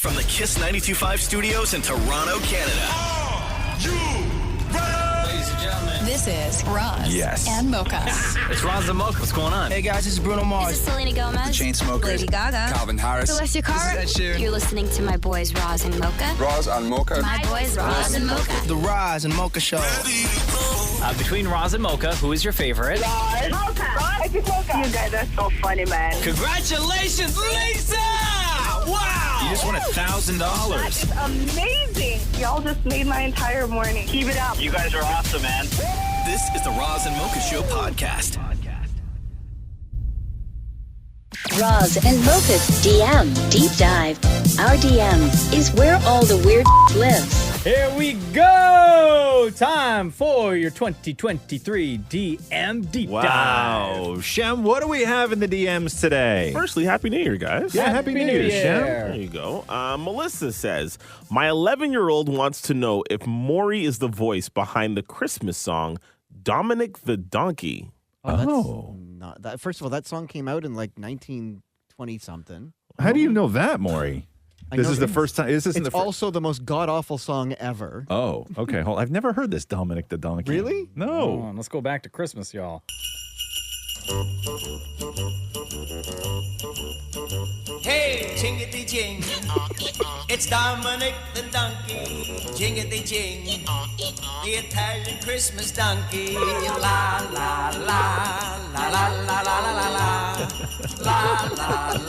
From the Kiss 92.5 studios in Toronto, Canada. Are you ready? Ladies and gentlemen. This is Roz Yes. and Mocha. It's Roz Mocha. What's going on? Hey guys, this is Bruno This Mars. is Selena Gomez. The Chainsmokers. Lady Gaga. Calvin Harris. Celestia Cara. This is Ed Sheeran. You're listening to my boys Roz and Mocha. Roz and Mocha. My boys Roz and Mocha. The Roz and Mocha Show. Ready to go. Between Roz and Mocha, who is your favorite? Mocha. You guys are so funny, man. Congratulations, Lisa! Wow! You just won $1,000. It's amazing. Y'all just made my entire morning. Keep it up. You guys are awesome, man. This is the Roz and Mocha Show podcast. Roz and Mocha's DM Deep Dive. Our DM is where all the weird lives. Here we go! Time for your 2023 DM Deep Dive. Wow. Shem, what do we have in the DMs today? Firstly, Happy New Year, guys. Yeah, Happy New Year, Shem. There you go. Melissa says, my 11-year-old wants to know if Maurie is the voice behind the Christmas song, Dominic the Donkey. Oh. Not that. First of all, that song came out in like 1920-something. How do you know that, Maury? This is the first time. Is this It's also the most god-awful song ever. Oh, okay. Hold. I've never heard this Dominic the Donkey. Really? No. Come on, let's go back to Christmas, y'all. Hey, jingity jing. It's Dominic the Donkey. Jingity jing. The Italian Christmas donkey. La la la la la la la la la la la la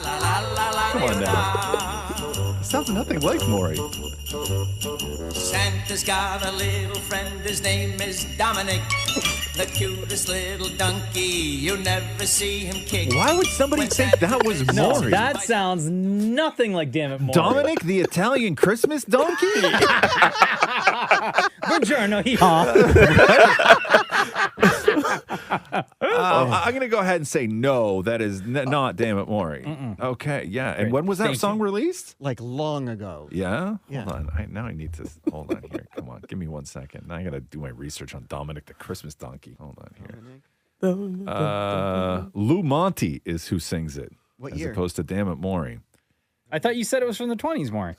la la la. Come on now. Sounds nothing like Maury. Santa's got a little friend, his name is Dominic, the cutest little donkey, you never see him kick. Why would somebody think that was No, Maury? that sounds nothing like Damn It Maury. Dominic the Italian Christmas donkey? Buongiorno, hee-haw. I'm going to go ahead and say no, that is not Damn It Maury. Okay, yeah. And when was that song released? Like long ago. Yeah? Yeah. Hold on. Now I need to... Hold on here. Come on. Give me 1 second. Now I got to do my research on Dominic the Christmas donkey. Hold on here. Lou Monte is who sings it. What as year? opposed to Damn It Maury. I thought you said it was from the 20s, Maury.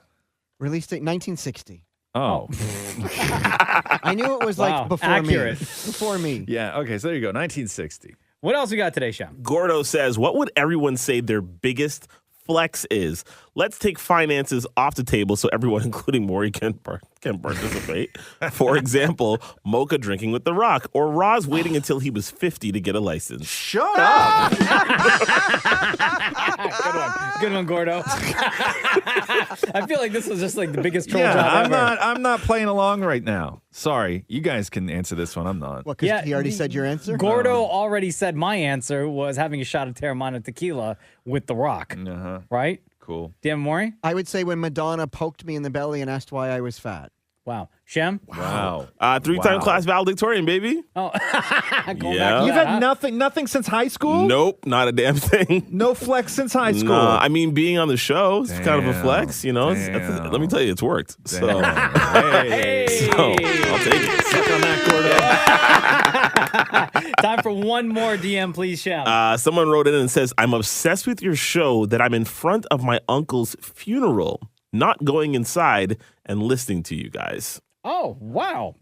Release date 1960. Oh. I knew it was Wow, like before accurate. me. Before me. Yeah, okay, so there you go. 1960. What else we got today, Shem? Gordo says, what would everyone say their biggest flex is? Let's take finances off the table so everyone, including Maury, can participate. For example, Mocha drinking with The Rock, or Roz waiting until he was 50 to get a license. Shut up! Good one, Gordo. I feel like this was just like the biggest troll job ever. I'm not playing along right now. Sorry, you guys can answer this one. I'm not. What, because he already said your answer? Gordo already said my answer was having a shot of Terramana tequila with The Rock. Uh-huh. Right? Cool. Dan Maury? I would say when Madonna poked me in the belly and asked why I was fat. Wow. Shem? Wow. Three-time class valedictorian, baby. Oh, going Yeah. back to You've that, had nothing since high school? Nope, not a damn thing. No flex since high school? Nah, I mean, being on the show is kind of a Damn. flex, you know? Damn. Let me tell you, it's worked. So, Hey. so I'll take it. Suck on that, Gordo. Time for one more DM, please, Shem. Someone wrote in and says, I'm obsessed with your show that I'm in front of my uncle's funeral, not going inside and listening to you guys. Oh, wow.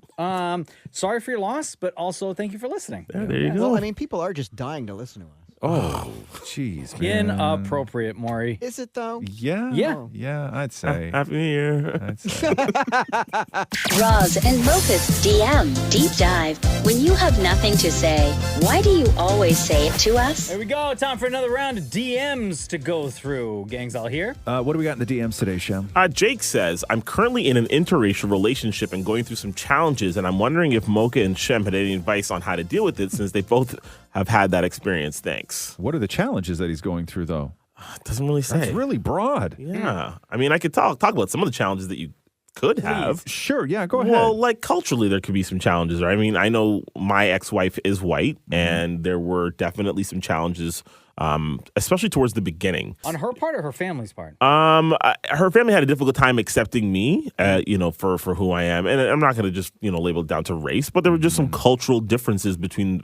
Sorry for your loss, but also thank you for listening. There you go. Well, I mean, people are just dying to listen to us. Oh, jeez, man. Inappropriate, Maury. Is it, though? Yeah? Yeah. Yeah, I'd say. Happy New Year. I'd say. Roz and Mocha's DM Deep Dive. When you have nothing to say, why do you always say it to us? There we go. Time for another round of DMs to go through. Gangs all here. What do we got in the DMs today, Shem? Jake says, I'm currently in an interracial relationship and going through some challenges, and I'm wondering if Mocha and Shem had any advice on how to deal with it since they both have had that experience. Thanks. What are the challenges that he's going through, though? Doesn't really say. That's really broad. Yeah. I mean, I could talk about some of the challenges that you could have. Sure, yeah, go ahead. Well, like culturally, there could be some challenges. Right? I mean, I know my ex-wife is white, and there were definitely some challenges, especially towards the beginning. On her part or her family's part? Her family had a difficult time accepting me, for who I am, and I'm not going to just label it down to race, but there were just some cultural differences between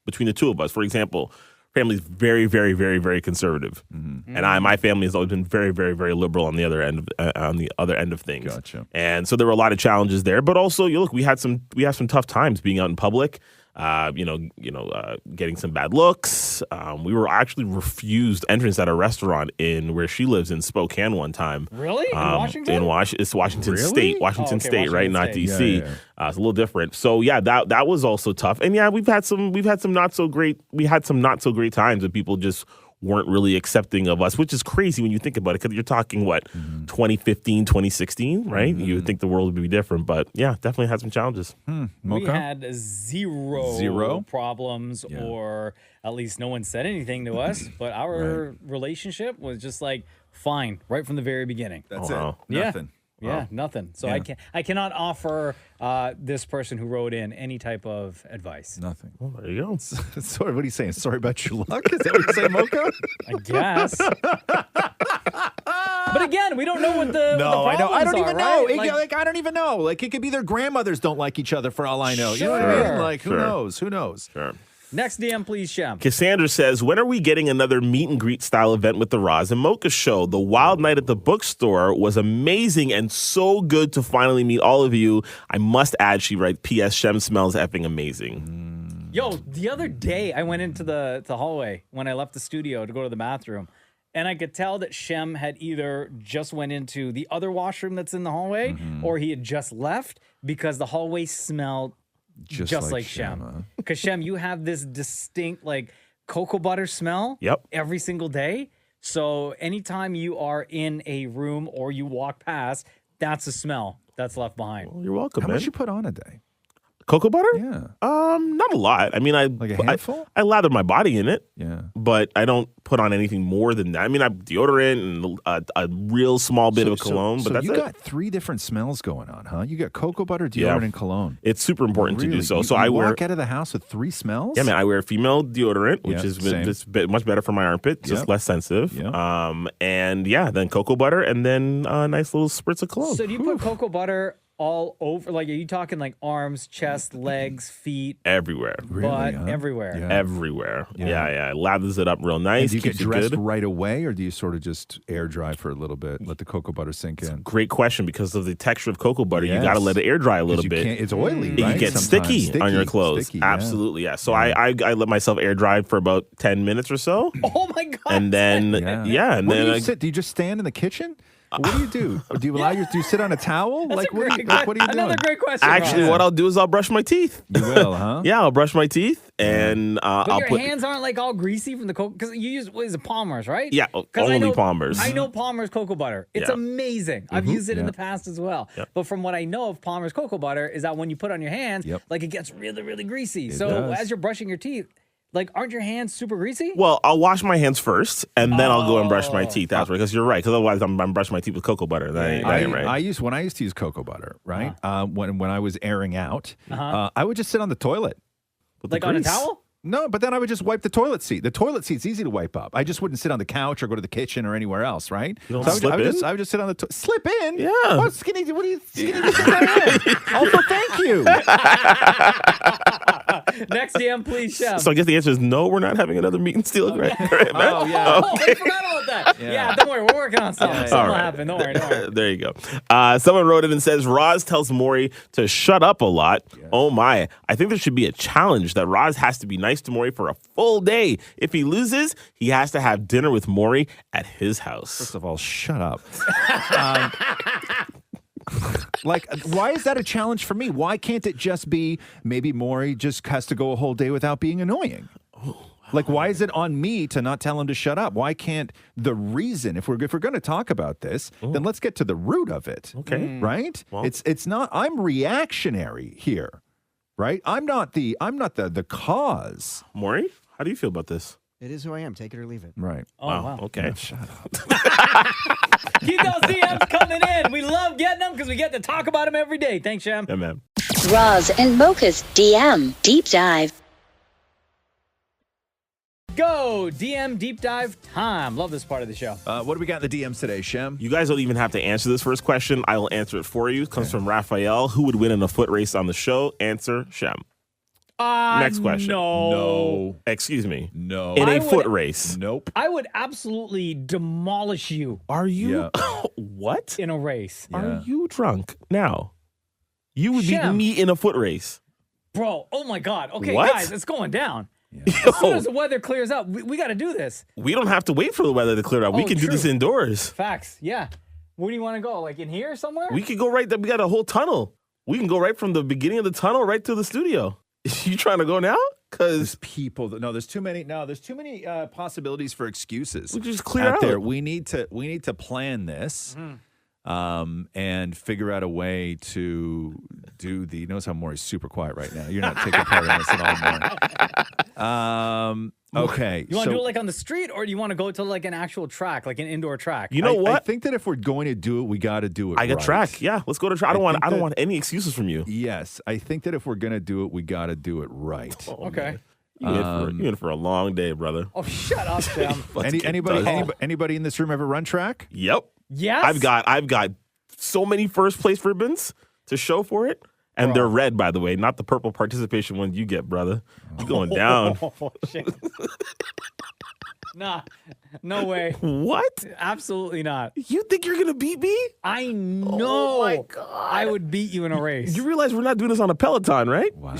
between the two of us. For example, family's very, very, very, very conservative, and my family has always been very, very, very liberal on the other end of things. Gotcha. And so there were a lot of challenges there, but also, we had some tough times being out in public. Getting some bad looks. We were actually refused entrance at a restaurant in where she lives in Spokane one time. Really? In Washington? It's Washington Really? State. Washington State, right? Not State. DC. Yeah. It's a little different. So yeah, that was also tough. And yeah, we've had some not so great times with people just weren't really accepting of us, which is crazy when you think about it, because you're talking, 2015, 2016, right? You would think the world would be different, but yeah, definitely had some challenges. We Mocha? had zero problems, Yeah. or at least no one said anything to us, but our relationship was just like fine right from the very beginning. That's Wow. it. Nothing. Yeah, nothing. So I cannot offer this person who wrote in any type of advice. Nothing. Well, there you go. Sorry, what are you saying? Sorry about your luck? Is that what you're saying, Mocha? I guess. But again, we don't know what the I know. I don't problems even are, know. right? I don't even know. Like, it could be their grandmothers don't like each other for all I know. You know what I mean? Sure. Like, who Sure. knows? Who knows? Sure. Next DM, please, Shem. Cassandra says, when are we getting another meet and greet style event with the Roz and Mocha show? The wild night at the bookstore was amazing and so good to finally meet all of you. I must add, she writes, P.S. Shem smells effing amazing. Yo, the other day I went into the hallway when I left the studio to go to the bathroom, and I could tell that Shem had either just went into the other washroom that's in the hallway, or he had just left, because the hallway smelled just like Shem. Because Shem, you have this distinct like cocoa butter smell every single day. So anytime you are in a room or you walk past, that's a smell that's left behind. Well, you're welcome, How man. much you put on a day? Cocoa butter? Yeah. Not a lot. I mean, Like a handful? I lather my body in it. Yeah. But I don't put on anything more than that. I mean, I have deodorant and a real small bit of cologne, but that's you it. got 3 different smells going on, huh? You got cocoa butter, deodorant, and cologne. It's super important to do Really? so. You, So you I wear. walk out of the house with 3 smells? Yeah, man. I wear female deodorant, which Yeah, is same. just much better for my armpit, just Yep. less sensitive. Yep. And yeah, then cocoa butter, and then a nice little spritz of cologne. So do you put cocoa butter all over? Like, are you talking like arms, chest, legs, feet, Everywhere. butt, huh? everywhere? Yeah. Everywhere. Yeah. Lathers it up real nice. And do you get keeps it dressed good. right away, or do you sort of just air dry for a little bit, let the cocoa butter sink in? Great question, because of the texture of cocoa butter. You Yes. got to let it air dry a little 'Cause you bit. can't- It's oily, It right? can get Sometimes. sticky on your clothes. Sticky, yeah. Absolutely, yeah. So I let myself air dry for about 10 minutes or so. Oh my god! And then, and What then do I you sit? Do you just stand in the kitchen? What do you do? Or do you allow do you sit on a towel? That's Like a what great, are you, what are you doing? another great question. actually, Roz. what I'll do is I'll brush my teeth. You will, huh? Yeah, I'll brush my teeth, and But I'll your put. hands aren't like all greasy from the cocoa, because you use what is it, Palmer's, right? Yeah, 'Cause only Palmer's. I know Palmer's cocoa butter. It's Yeah. amazing. I've used it in the past as well. Yep. But from what I know of Palmer's cocoa butter is that when you put it on your hands, like it gets really, really greasy. So does. as you're brushing your teeth, like aren't your hands super greasy? Well, I'll wash my hands first, and then I'll go and brush my teeth after. Because you're right. Because otherwise, I'm brushing my teeth with cocoa butter. That ain't right. I used to use cocoa butter, right? When I was airing out, I would just sit on the toilet. With Like the on a grease. towel? No, but then I would just wipe the toilet seat. The toilet seat's easy to wipe up. I just wouldn't sit on the couch or go to the kitchen or anywhere else, right? You don't so slip in? I would just sit on the slip in. Yeah. What skinny? What are you skinny? Also, thank you. Next DM, please, Chef. So I guess the answer is no. We're not having another meet and steal. Right? Oh yeah. Oh, I forgot about that. Yeah, don't worry. We're working on something. Something will happen. Don't worry. Don't worry. There you go. Someone wrote in and says, Roz tells Maurie to shut up a lot. Oh my. I think there should be a challenge that Roz has to be nice to Maurie for a full day. If he loses, he has to have dinner with Maurie at his house. First of all, shut up. Like, why is that a challenge for me? Why can't it just be maybe Maurie just has to go a whole day without being annoying? Like, why is it on me to not tell him to shut up? Why can't the reason, if we're going to talk about this, then let's get to the root of it. Okay. Right? Well. It's not, I'm reactionary here. Right? I'm not the cause. Maurie, how do you feel about this? It is who I am. Take it or leave it. Right. Oh, wow. Okay. Shut up. Keep those DMs coming in. We love getting them because we get to talk about them every day. Thanks, Shem. Yeah, man. Roz and Mocha's DM Deep Dive. Go DM deep dive time. Love this part of the show. What do we got in the DMs today, Shem? You guys don't even have to answer this first question. I will answer it for you. It comes from Raphael. Who would win in a foot race on the show? Answer, Shem. Next question. No. Excuse me. No. In I a would- foot race. Nope. I would absolutely demolish you Are you? Yeah. What? in a race. Are you drunk now? You would beat Shem. me in a foot race. Bro, oh my God. Okay, What? guys, it's going down. As soon as the weather clears up, we got to do this. We don't have to wait for the weather to clear up. We Oh, can do this true. indoors. Facts. Yeah. Where do you want to go? Like in here somewhere? We could go right there. We got a whole tunnel. We can go right from the beginning of the tunnel right to the studio. You trying to go now? There's Because people. There's too many. No, there's too many possibilities for excuses. we just clear out. there. We need to plan this, and figure out a way to do the. Notice how Maurie's super quiet right now. You're not taking part in this at all, Maury. Okay. You want to so do it like on the street, or do you want to go to like an actual track, like an indoor track? You know I what? think that if we're going to do it, we got to do it. I got right. track. Yeah, let's go to track. I think don't that- want any excuses from you. Yes, I think that if we're gonna do it, we got to do it right. Okay. You in for a long day, brother. Oh, shut up, Sam. Anybody in this room ever run track? Yep. Yes. I've got so many first place ribbons to show for it. And they're red, by the way, not the purple participation ones you get, brother. You're going down. Oh, shit. Nah, no way. What? Absolutely not. You think you're going to beat me? I know. Oh, my God. I would beat you in a race. You realize we're not doing this on a Peloton, right? Wow.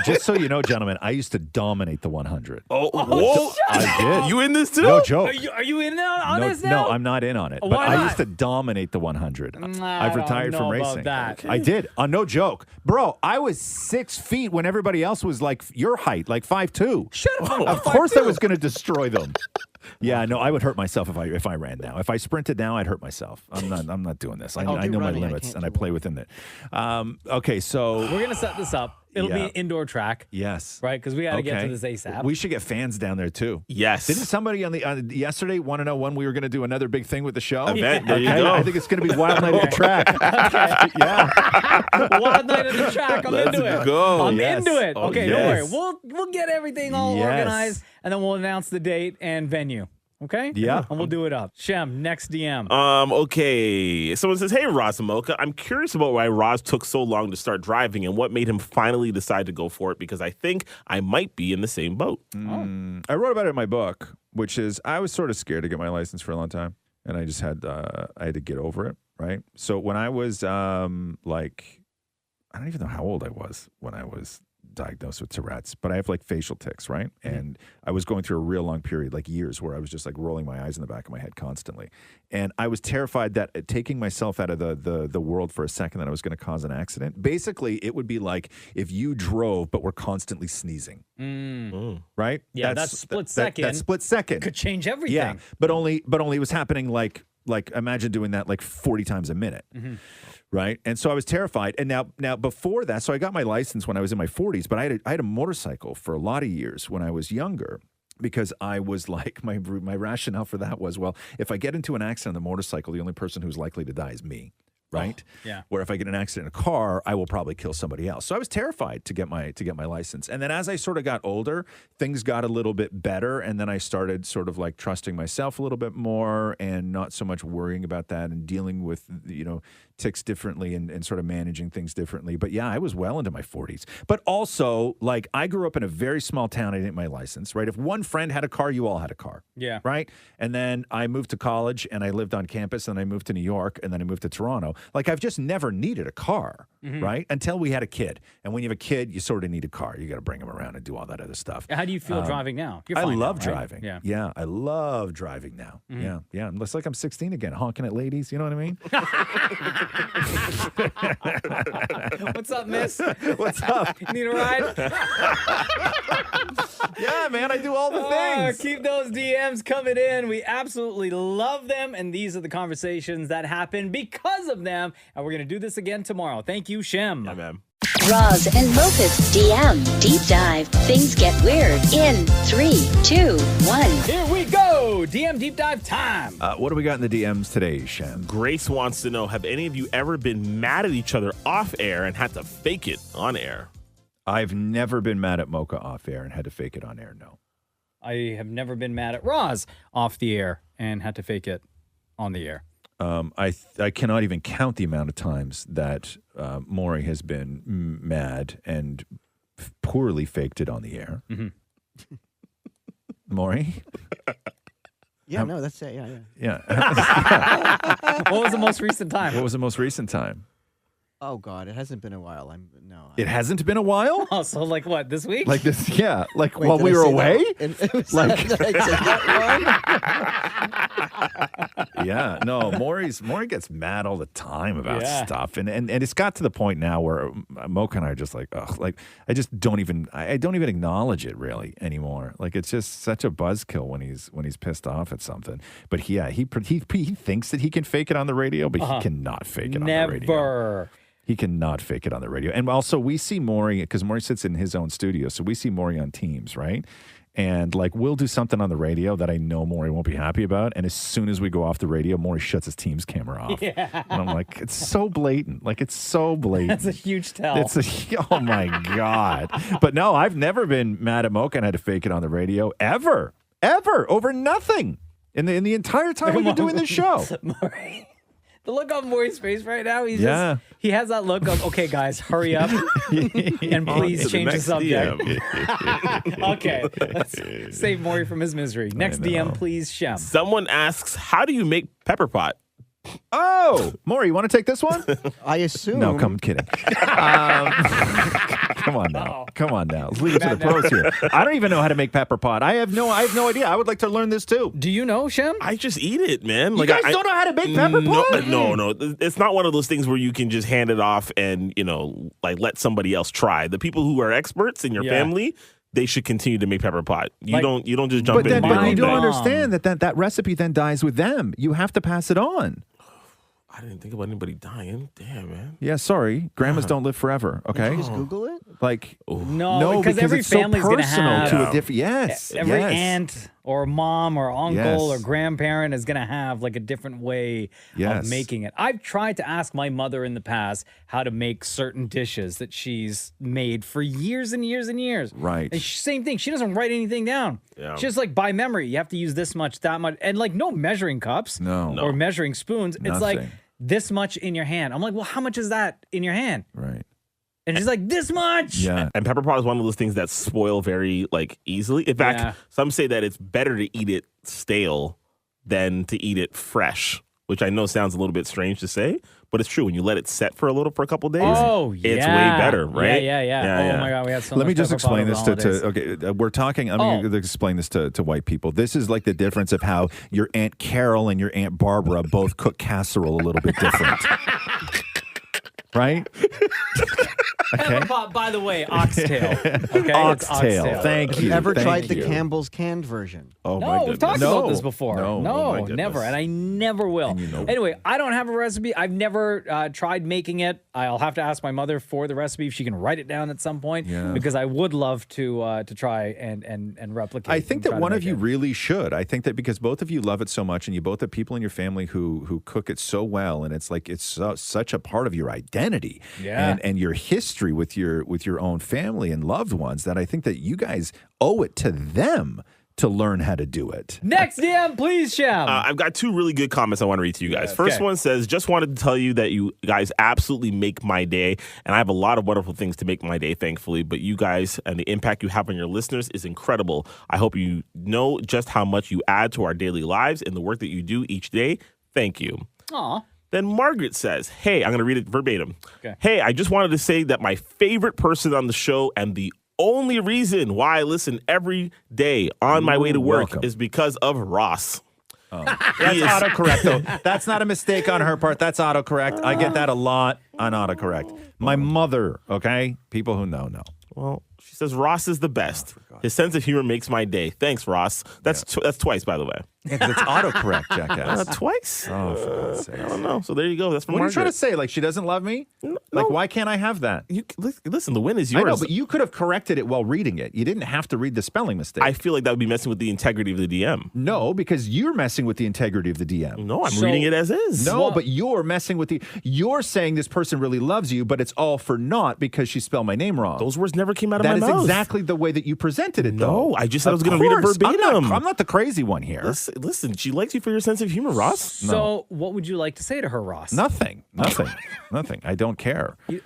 just so you know, gentlemen, I used to dominate the 100. Oh, whoa. I did. You in this too? No joke. Are you in on no, this now? no, I'm not in on it. But Why I not? used to dominate the 100. I I've don't retired know from about racing. that. I did. No joke. Bro, I was 6 feet when everybody else was like your height, like 5'2". Shut up. Of course I was going to destroy them. Yeah, no, I would hurt myself if I ran now. If I sprinted now, I'd hurt myself. I'm not doing this. I do know my running. I limits can't and do I play within it. Okay, so We're going to set this up. It'll be Yeah. an indoor track, yes. right? Because we got to get to Okay. this ASAP. We should get fans down there too. Yes. Didn't somebody on the yesterday want to know when we were going to do another big thing with the show? Event, there you Okay, go. I think it's going to be Wild Night at the Track. Yeah. Wild night at the track. I'm Let's into it. go. I'm Yes. into it. Oh, Okay, don't worry. yes. We'll get everything all Yes. organized, and then we'll announce the date and venue. Okay? Yeah. And we'll do it up. Shem, next DM. Okay. Someone says, hey, Roz and Mocha, I'm curious about why Roz took so long to start driving and what made him finally decide to go for it because I think I might be in the same boat. I wrote about it in my book, which is I was sort of scared to get my license for a long time, and I just had I had to get over it, right? So when I was like, I don't even know how old I was when I was diagnosed with Tourette's, but I have like facial tics, right? And I was going through a real long period, like years, where I was just like rolling my eyes in the back of my head constantly. And I was terrified that taking myself out of the world for a second, that I was going to cause an accident. Basically, it would be like if you drove, but were constantly sneezing, right? Yeah, that split second That split second Could change everything. yeah, but only it was happening like imagine doing that like 40 times a minute. Right. And so I was terrified. And now before that, so I got my license when I was in my 40s, but I had a motorcycle for a lot of years when I was younger. Because I was like, my rationale for that was, well, if I get into an accident on the motorcycle, the only person who's likely to die is me. Right. yeah. Where if I get in an accident in a car, I will probably kill somebody else. So I was terrified to get my license. And then as I sort of got older, things got a little bit better. And then I started sort of like trusting myself a little bit more and not so much worrying about that and dealing with, tics differently and sort of managing things differently. But yeah, I was well into my 40s. But also, like, I grew up in a very small town. I didn't get my license, right? If one friend had a car, you all had a car. Yeah. Right? And then I moved to college and I lived on campus and I moved to New York and then I moved to Toronto. Like, I've just never needed a car, right? Until we had a kid. And when you have a kid, you sort of need a car. You got to bring him around and do all that other stuff. How do you feel driving now? You're I fine love now, right? driving. Yeah. Yeah, I love driving now. Yeah. It's like I'm 16 again, honking at ladies. You know what I mean? What's up, miss? What's up? Need a ride? Yeah, man, I do all the things. Keep those DMs coming in. We absolutely love them. And these are the conversations that happen because of them. And we're going to do this again tomorrow. Thank you, Shem. Yeah, man. Roz and Mocha's DM Deep Dive. Things get weird in 3, 2, 1. Here we go. DM Deep Dive time. What do we got in the DMs today, Shem? Grace wants to know, have any of you ever been mad at each other off air and had to fake it on air? I've never been mad at Mocha off air and had to fake it on air, no. I have never been mad at Roz off the air and had to fake it on the air. I cannot even count the amount of times that Maurie has been mad and poorly faked it on the air. Mm-hmm. Maurie? Yeah, no, that's it. Yeah. Yeah. What was the most recent time? What was the most recent time? Oh God, it hasn't been a while. It hasn't been a while? Oh, so like what, this week? Like this, yeah. Like Wait, while did we I were say away? that? Like, Did I say that wrong? yeah, no, Maurie gets mad all the time about stuff. And it's got to the point now where Mocha and I are just like, ugh, like I don't even acknowledge it really anymore. Like it's just such a buzzkill when he's pissed off at something. But he thinks that he can fake it on the radio, but he cannot fake it on the radio. Never. He cannot fake it on the radio. And also we see Maurie, because Maurie sits in his own studio, so we see Maurie on Teams, right? And like we'll do something on the radio that I know Maurie won't be happy about. And as soon as we go off the radio, Maurie shuts his Teams camera off. Yeah. And I'm like, it's so blatant. Like it's so blatant. That's a huge tell. Oh my God. But no, I've never been mad at Mocha and had to fake it on the radio ever, over nothing in the entire time we've been doing this show. Maurie. The look on Maurie's face right now, he has that look of, okay, guys, hurry up and please change the subject. Okay, let's save Maurie from his misery. Next DM, please, Shem. Someone asks, how do you make pepper pot? Oh, Maurie, you want to take this one? I assume. No, I'm kidding. Come on now. Let's leave it to the pros here. I don't even know how to make pepper pot. I have no idea. I would like to learn this too. Do you know, Shem? I just eat it, man. You guys don't know how to make pepper pot? No. It's not one of those things where you can just hand it off and, like let somebody else try. The people who are experts in your family, they should continue to make pepper pot. You don't just jump in. But you don't understand that recipe then dies with them. You have to pass it on. I didn't think about anybody dying. Damn, man. Yeah, sorry. Grandmas don't live forever, okay? Did you just Google it? Like, no, because every it's family's so going to personal have to a different. Yes, every aunt or mom or uncle or grandparent is going to have like a different way of making it. I've tried to ask my mother in the past how to make certain dishes that she's made for years and years and years. Right. And same thing. She doesn't write anything down. Yeah. She's just like by memory. You have to use this much, that much, and like no measuring cups or measuring spoons. It's like this much in your hand. I'm like, well, how much is that in your hand? Right. And she's like, this much. Yeah. And pepper pot is one of those things that spoil very easily. In fact, some say that it's better to eat it stale than to eat it fresh, which I know sounds a little bit strange to say, but it's true. When you let it set for a couple days, it's way better, right? Yeah. Oh my God, we had so Let much me just pepper pot explain over this the holidays. okay, we're talking, I'm going to explain this to white people. This is like the difference of how your Aunt Carol and your Aunt Barbara both cook casserole a little bit different. Right? Okay. By the way, oxtail. Okay, oxtail. Thank you. Ever tried the Campbell's canned version? Oh, no, my goodness. we've talked about this before. No, never, and I never will. Anyway, I don't have a recipe. I've never tried making it. I'll have to ask my mother for the recipe if she can write it down at some point, because I would love to try and replicate. I think that one of you really should. I think that because both of you love it so much, and you both have people in your family who cook it so well, and it's like it's such a part of your identity, and your history with your own family and loved ones, that I think that you guys owe it to them to learn how to do it. Next DM, please, Shem. I've got two really good comments I want to read to you guys. First one says, just wanted to tell you that you guys absolutely make my day. And I have a lot of wonderful things to make my day, thankfully. But you guys and the impact you have on your listeners is incredible. I hope you know just how much you add to our daily lives and the work that you do each day. Thank you. Aw. Then Margaret says, hey, I'm going to read it verbatim. Okay. Hey, I just wanted to say that my favorite person on the show and the only reason why I listen every day on my way to work is because of Ross. Oh. That's autocorrect, though. That's not a mistake on her part. That's autocorrect. I get that a lot on autocorrect. My mother, okay? People who know. Well, she says Ross is the best. His sense of humor makes my day. Thanks, Ross. That's twice, by the way. Yeah, 'cause it's autocorrect, jackass. Twice? Oh, for God's sake. I don't know. So there you go. That's from What are Margaret. you trying to say? Like, she doesn't love me? Like, why can't I have that? Listen, the win is yours. I know, but you could have corrected it while reading it. You didn't have to read the spelling mistake. I feel like that would be messing with the integrity of the DM. No, because you're messing with the integrity of the DM. No, I'm reading it as is. No, but you're messing with you're saying this person really loves you, but it's all for naught because she spelled my name wrong. Those words never came out of my mouth. That is exactly the way that you presented it, though. No, I just said I was going to read it verbatim. I'm not the crazy one here. Listen, she likes you for your sense of humor, Ross. So what would you like to say to her, Ross? Nothing. I don't care. You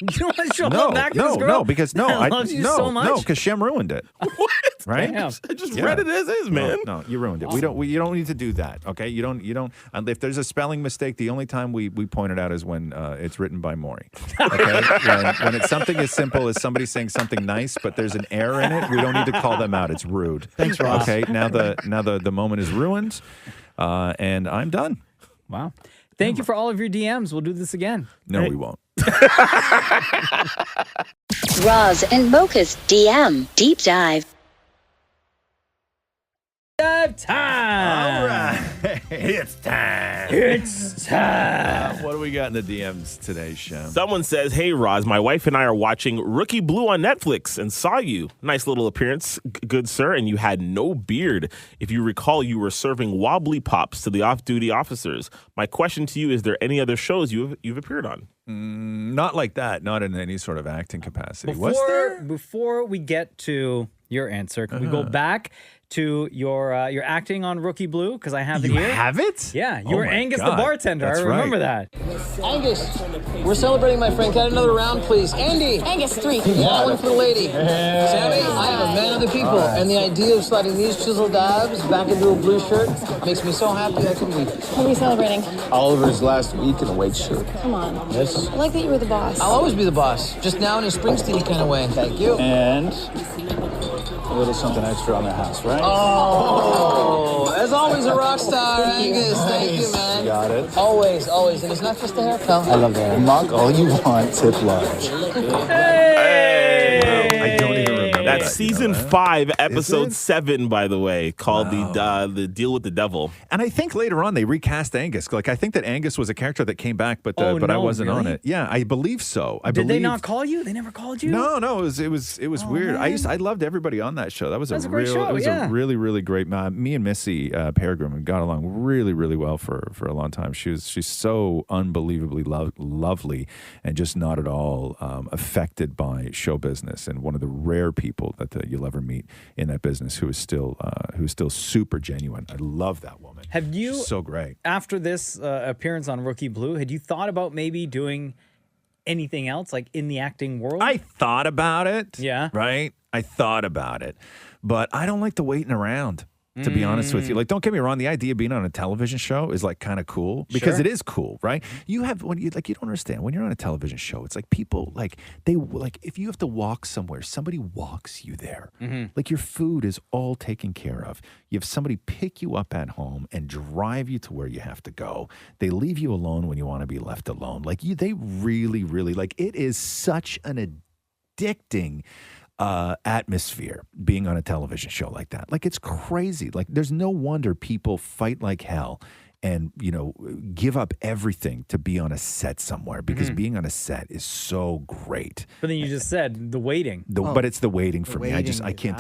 don't want to show love back to this girl? No, because I love you so much. No, because Shem ruined it. What? Right? Damn. I just read it as is, man. No, you ruined it. You don't need to do that. Okay, you don't. If there's a spelling mistake, the only time we point it out is when it's written by Maurie. Okay, when it's something as simple as somebody saying something nice, but there's an error in it, we don't need to call them out. It's rude. Thanks, Ross. Okay, now the moment is ruined, and I'm done. Wow. Thank you for all of your DMs. We'll do this again. No, we won't. Roz and Mocha's DM Deep Dive. Time. All right, it's time. It's time. What do we got in the DMs today, Shem? Someone says, "Hey, Roz, my wife and I are watching Rookie Blue on Netflix and saw you. Nice little appearance, good sir, and you had no beard. If you recall, you were serving wobbly pops to the off-duty officers. My question to you, is there any other shows you've appeared on?" Not like that. Not in any sort of acting capacity. Before we get to your answer, can we go back to your acting on Rookie Blue? Because I have it here. You have it? Yeah, you were my Angus God. the bartender. That's I remember right. that. Angus, we're celebrating, my friend. Got another round, please. Andy. Angus, 3. Yeah, one for the lady. Sammy, I am a man of the people, and the idea of sliding these chiseled abs back into a blue shirt makes me so happy I can weep. What are we celebrating? Oliver's last week in a white shirt. Come on. Yes. I like that you were the boss. I'll always be the boss, just now in a Springsteen kind of way. Thank you. And a little something extra on the house, right? Oh, as always, a rock star, Angus. Thank you, man. Got it. Always, always. And it's not just the hair, pal. I love that. Mock all you want, tip large. I don't even remember. That's season 5, episode it? 7, by the way, called the Deal with the Devil. And I think later on they recast Angus. Like I think that Angus was a character that came back, but I no, wasn't on really? it. Yeah, I believe so. Did they not call you? They never called you? No, it was weird. Man. I loved everybody on that show. That was a great show. It was a really, really great. Me and Missy Peregrine got along really, really well for a long time. She's so unbelievably lovely and just not at all affected by show business, and one of the rare people that you'll ever meet in that business who is still super genuine. I love that woman. Have you? She's so great. After this appearance on Rookie Blue, had you thought about maybe doing anything else, like in the acting world? I thought about it. Yeah. Right? I thought about it. But I don't like the waiting around, to be honest with you. Like, don't get me wrong, the idea of being on a television show is like kind of cool because it is cool, right? You don't understand when you're on a television show, it's like people if you have to walk somewhere, somebody walks you there. Like your food is all taken care of. You have somebody pick you up at home and drive you to where you have to go. They leave you alone when you want to be left alone. Like they really, really it is such an addicting atmosphere being on a television show like that. Like it's crazy. Like there's no wonder people fight like hell and give up everything to be on a set somewhere because being on a set is so great. But then you just said the waiting. But it's the waiting for me. I can't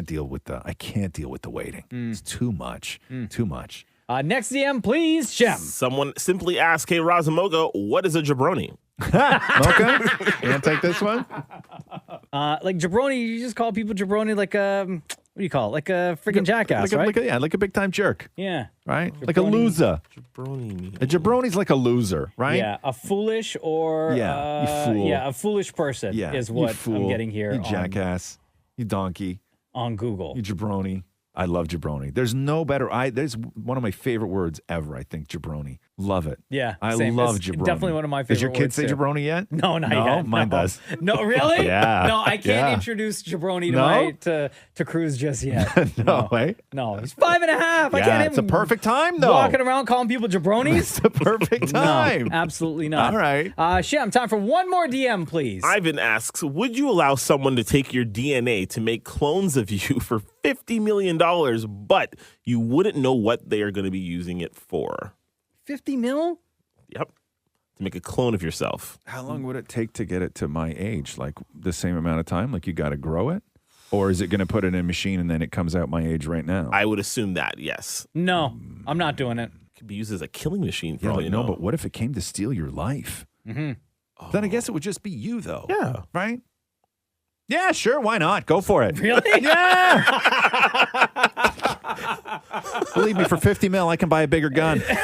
deal with the waiting. It's too much. Too much. Next DM, please, Shem. Someone simply asked, "Hey, Roz and Mocha, what is a jabroni?" Okay. You want to take this one? Like jabroni, you just call people jabroni like what do you call it? Like a freaking jackass, right? Like a big time jerk. Yeah. Right? Jabroni. Like a loser. Jabroni. A jabroni's like a loser, right? Yeah, a foolish or you fool. Yeah, a foolish person is what I'm getting here. You jackass. You donkey. On Google. You jabroni. I love jabroni. There's no better. There's one of my favorite words ever. I think jabroni. Love it. Yeah, I same. love It's jabroni. definitely one of my favorite. Does your kid words say too. jabroni yet? No, not yet. Mine does. No, really? Yeah. No, I can't introduce jabroni to Cruz just yet. No way. No, he's 5.5. I can't. Yeah, it's a perfect time though. Walking around calling people jabronis. It's a perfect time. No, absolutely not. All right. Shem, time for one more DM, please. Ivan asks, "Would you allow someone to take your DNA to make clones of you for $50 million, but you wouldn't know what they are going to be using it for?" 50 mil? Yep. To make a clone of yourself. How long would it take to get it to my age? Like the same amount of time? Like you got to grow it? Or is it going to put it in a machine and then it comes out my age right now? I would assume that, yes. No, I'm not doing it. It could be used as a killing machine for all you know. But what if it came to steal your life? Mm-hmm. Then I guess it would just be you, though. Yeah. Right? Yeah, sure. Why not? Go for it. Really? Yeah. Believe me, for 50 mil, I can buy a bigger gun. You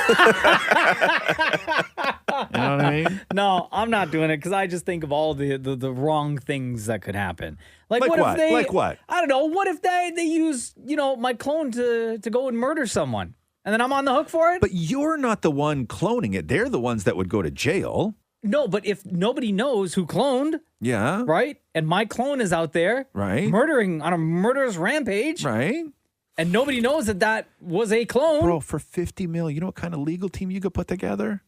know what I mean? No, I'm not doing it because I just think of all the wrong things that could happen. Like what? If they, like what? I don't know. What if they use, my clone to go and murder someone? And then I'm on the hook for it? But you're not the one cloning it. They're the ones that would go to jail. No, but if nobody knows who cloned, yeah, right? And my clone is out there, right, murdering on a murderous rampage, right? And nobody knows that was a clone. Bro, for 50 mil, you know what kind of legal team you could put together?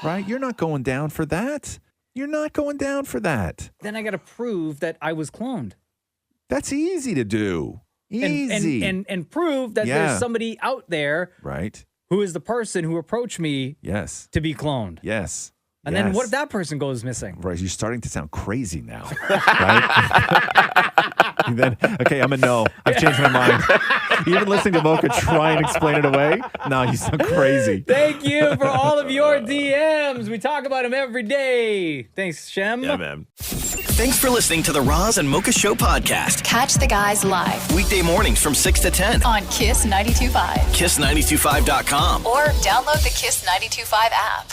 Right? You're not going down for that. You're not going down for that. Then I got to prove that I was cloned. That's easy to do. Easy. And prove that there's somebody out there, right, who is the person who approached me, yes, to be cloned. Yes. And then what if that person goes missing? Right, you're starting to sound crazy now, right? And then, okay, I'm a no. I've changed my mind. Even listening to Mocha try and explain it away, no, you sound crazy. Thank you for all of your DMs. We talk about them every day. Thanks, Shem. Yeah, man. Thanks for listening to the Roz and Mocha Show podcast. Catch the guys live Weekday mornings from 6 to 10 on Kiss 92.5. Kiss925.com. Or download the Kiss 92.5 app.